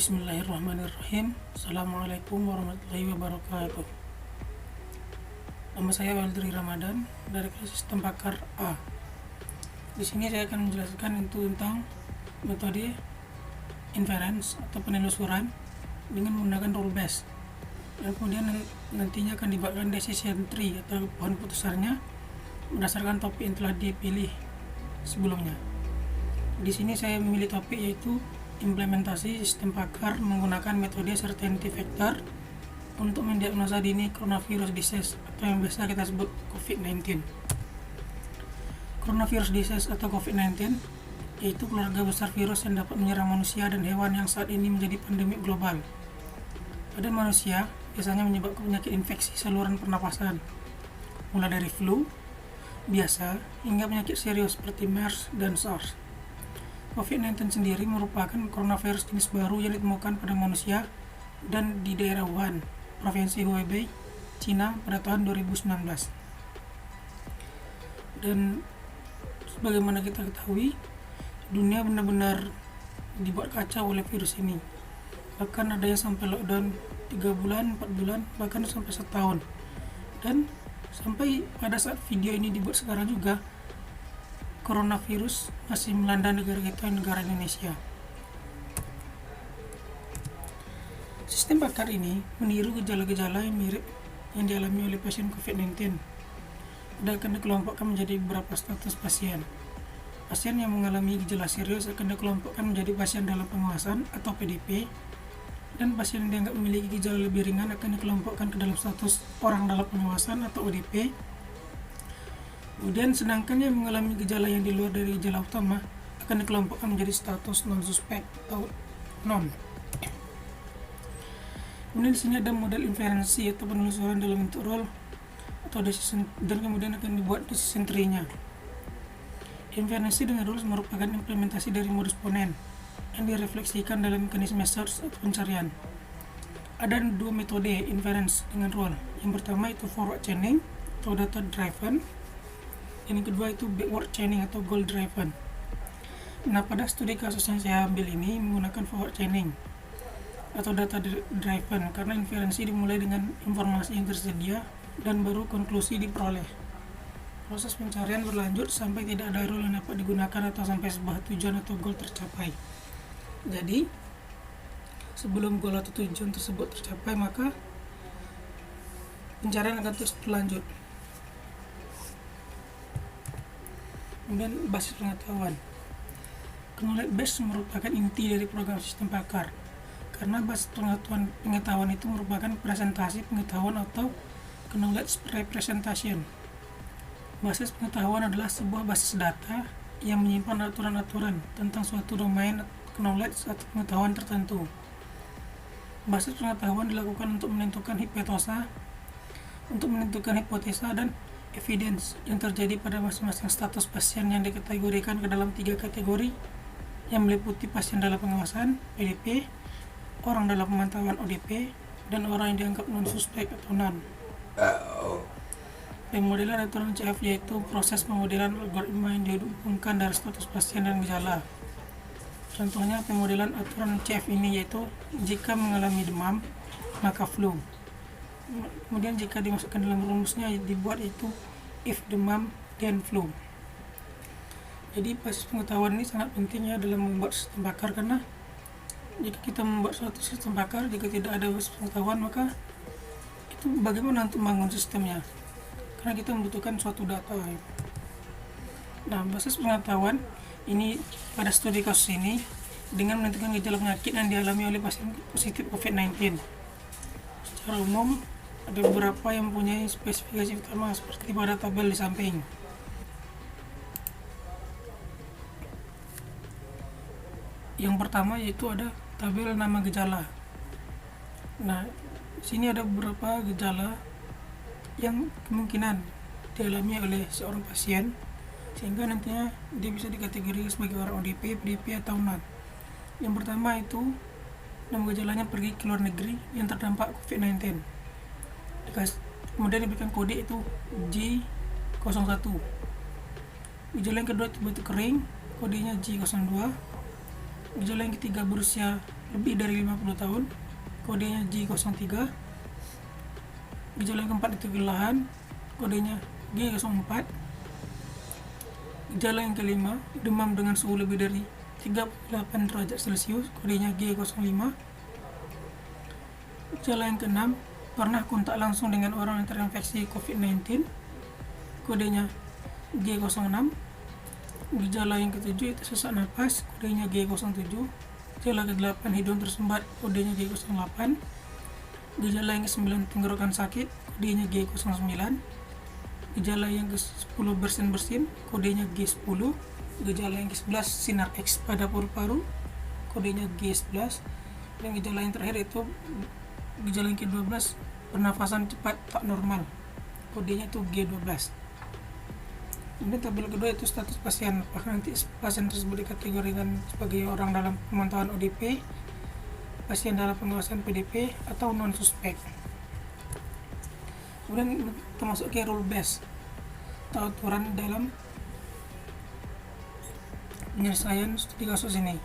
Bismillahirrahmanirrahim. Assalamualaikum warahmatullahi wabarakatuh. Nama saya Waldri Ramadan dari kelas Sistem Pakar A. Di sini saya akan menjelaskan tentang metode inference atau penelusuran dengan menggunakan rule based. Dan kemudian nantinya akan dibuatkan decision tree atau pohon putusannya berdasarkan topik yang telah dipilih sebelumnya. Di sini saya memilih topik yaitu implementasi sistem pakar menggunakan metode certainty factor untuk mendiagnosa dini coronavirus disease atau yang biasa kita sebut COVID-19. Coronavirus disease atau COVID-19 yaitu keluarga besar virus yang dapat menyerang manusia dan hewan yang saat ini menjadi pandemi global. Pada manusia biasanya menyebabkan penyakit infeksi saluran pernapasan, mulai dari flu biasa hingga penyakit serius seperti MERS dan SARS. COVID-19 sendiri merupakan coronavirus jenis baru yang ditemukan pada manusia dan di daerah Wuhan, Provinsi Hubei, Cina pada tahun 2019. Dan sebagaimana kita ketahui, dunia benar-benar dibuat kacau oleh virus ini. Bahkan ada yang sampai lockdown 3 bulan, 4 bulan, bahkan sampai setahun. Dan sampai pada saat video ini dibuat sekarang juga, coronavirus masih melanda negara kita, negara Indonesia. Sistem pakar ini meniru gejala-gejala yang mirip yang dialami oleh pasien COVID-19 dan akan dikelompokkan menjadi beberapa status pasien. Pasien yang mengalami gejala serius akan dikelompokkan menjadi pasien dalam pengawasan atau PDP, dan pasien yang dianggap memiliki gejala lebih ringan akan dikelompokkan ke dalam status orang dalam pengawasan atau ODP. Kemudian sedangkan yang mengalami gejala yang di luar dari gejala utama akan dikelompokkan menjadi status non-suspek atau non. Kemudian di sini ada model inferensi atau penelusuran dalam bentuk role atau decision, dan kemudian akan dibuat decision tree-nya. Inferensi dengan rules merupakan implementasi dari modus ponen yang direfleksikan dalam mekanisme search atau pencarian. Ada dua metode inference dengan role. Yang pertama itu forward chaining atau data driven. Yang kedua itu backward chaining atau goal driven. Nah, pada studi kasus yang saya ambil ini menggunakan forward chaining atau data driven karena inferensi dimulai dengan informasi yang tersedia dan baru konklusi diperoleh. Proses pencarian berlanjut sampai tidak ada rule yang dapat digunakan atau sampai sebuah tujuan atau goal tercapai. Jadi, sebelum goal atau tujuan tersebut tercapai, maka pencarian akan terus berlanjut. Kemudian basis pengetahuan. Knowledge base merupakan inti dari program sistem pakar, karena basis pengetahuan itu merupakan presentasi pengetahuan atau knowledge representation. Basis pengetahuan adalah sebuah basis data yang menyimpan aturan-aturan tentang suatu domain knowledge atau pengetahuan tertentu. Basis pengetahuan dilakukan untuk menentukan hipotesa dan evidence yang terjadi pada masing-masing status pasien yang dikategorikan ke dalam 3 kategori yang meliputi pasien dalam pengawasan PDP, orang dalam pemantauan ODP, dan orang yang dianggap non-suspek atau non. Pemodelan aturan CF yaitu proses pemodelan algoritma yang dihubungkan dari status pasien dan gejala. Contohnya pemodelan aturan CF ini yaitu jika mengalami demam maka flu. Kemudian jika dimasukkan dalam rumusnya dibuat itu if demam then flu. Jadi basis pengetahuan ini sangat penting ya dalam membuat sistem pakar, karena jika kita membuat suatu sistem pakar jika tidak ada basis pengetahuan maka itu bagaimana untuk membangun sistemnya, karena kita membutuhkan suatu data. Nah, basis pengetahuan ini pada studi kasus ini dengan menentukan gejala penyakit yang dialami oleh pasien positif COVID-19. Secara umum ada beberapa yang mempunyai spesifikasi utama seperti pada tabel di samping. Yang pertama yaitu ada tabel nama gejala. Nah, di sini ada beberapa gejala yang kemungkinan dialami oleh seorang pasien sehingga nantinya dia bisa dikategorikan sebagai orang ODP, PDP atau non. Yang pertama itu nama gejalanya pergi ke luar negeri yang terdampak COVID-19. Kemudian diberikan kode itu G01. Gejala yang kedua itu batuk kering, kodenya G02. Gejala yang ketiga berusia lebih dari 50 tahun, kodenya J03. Gejala yang keempat itu kelelahan, kodenya G04. Gejala yang kelima, demam dengan suhu lebih dari 38 derajat Celcius, kodenya G05. Gejala yang keenam, pernah kontak langsung dengan orang yang terinfeksi COVID-19, kodenya G06. Gejala yang ketujuh itu sesak napas, kodenya G07. Gejala ke-8, hidung tersumbat, kodenya G08. Gejala yang ke-9, tenggorokan sakit, kodenya G09. Gejala yang ke-10, bersin-bersin, kodenya G10. Gejala yang ke-11, sinar X pada paru-paru, kodenya G11. Dan gejala yang terakhir itu gejala yang ke-12, pernafasan cepat tak normal, kodenya itu G12. Kemudian tabel kedua itu status pasien, apakah nanti pasien tersebut dikategorikan sebagai orang dalam pemantauan ODP, pasien dalam pengawasan PDP, atau non-suspek. Kemudian termasuk ke rule based atau aturan dalam penyelesaian studi kasus ini.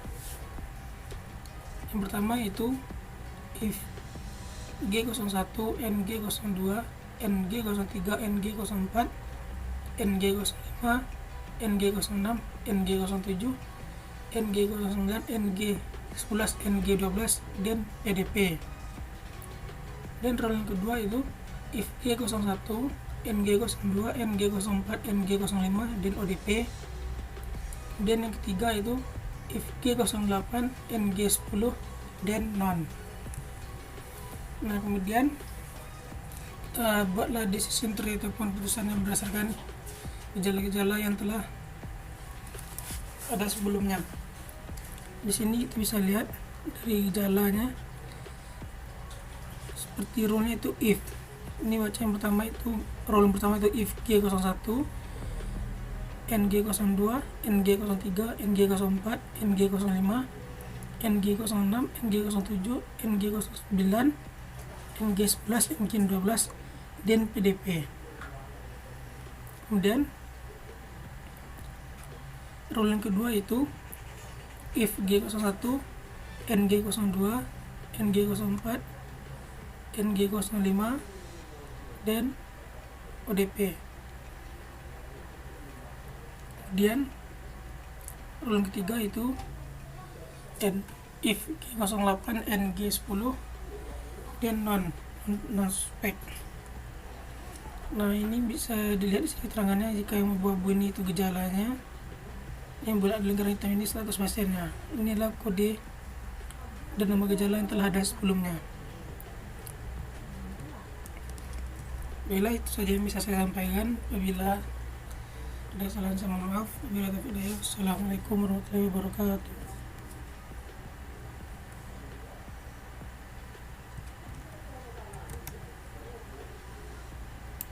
Yang pertama itu if G01, NG02, NG03, NG04, NG05, NG06, NG07, NG09, NG11, NG12, dan PDP. Dan role yang kedua itu if G01, NG02, NG04, NG05, dan ODP. Dan yang ketiga itu if G08, NG10, dan non. Nah, kemudian kita buatlah decision tree ataupun putusan yang berdasarkan gejala-gejala yang telah ada sebelumnya. Di sini kita bisa lihat dari gejalanya seperti rule-nya itu if. Ini baca yang pertama itu, rule yang pertama itu if G01, NG02, NG03, NG04, NG05, NG06, NG07, NG09, NG11, NG12, dan PDP. Kemudian rule yang kedua itu if G01, NG02, NG04, NG05, dan ODP. Kemudian rule yang ketiga itu if G08, NG10, dan non-spek. Nah, ini bisa dilihat di sini keterangannya, jika yang abu-abu ini itu gejalanya, yang bulat lingkaran hitam ini status pasiennya. Inilah kode dan nama gejala yang telah ada sebelumnya. Baiklah, itu saja yang bisa saya sampaikan. Apabila ada kesalahan, saya mohon maaf. Wabillahi taufiq wal hidayah. Assalamualaikum warahmatullahi wabarakatuh.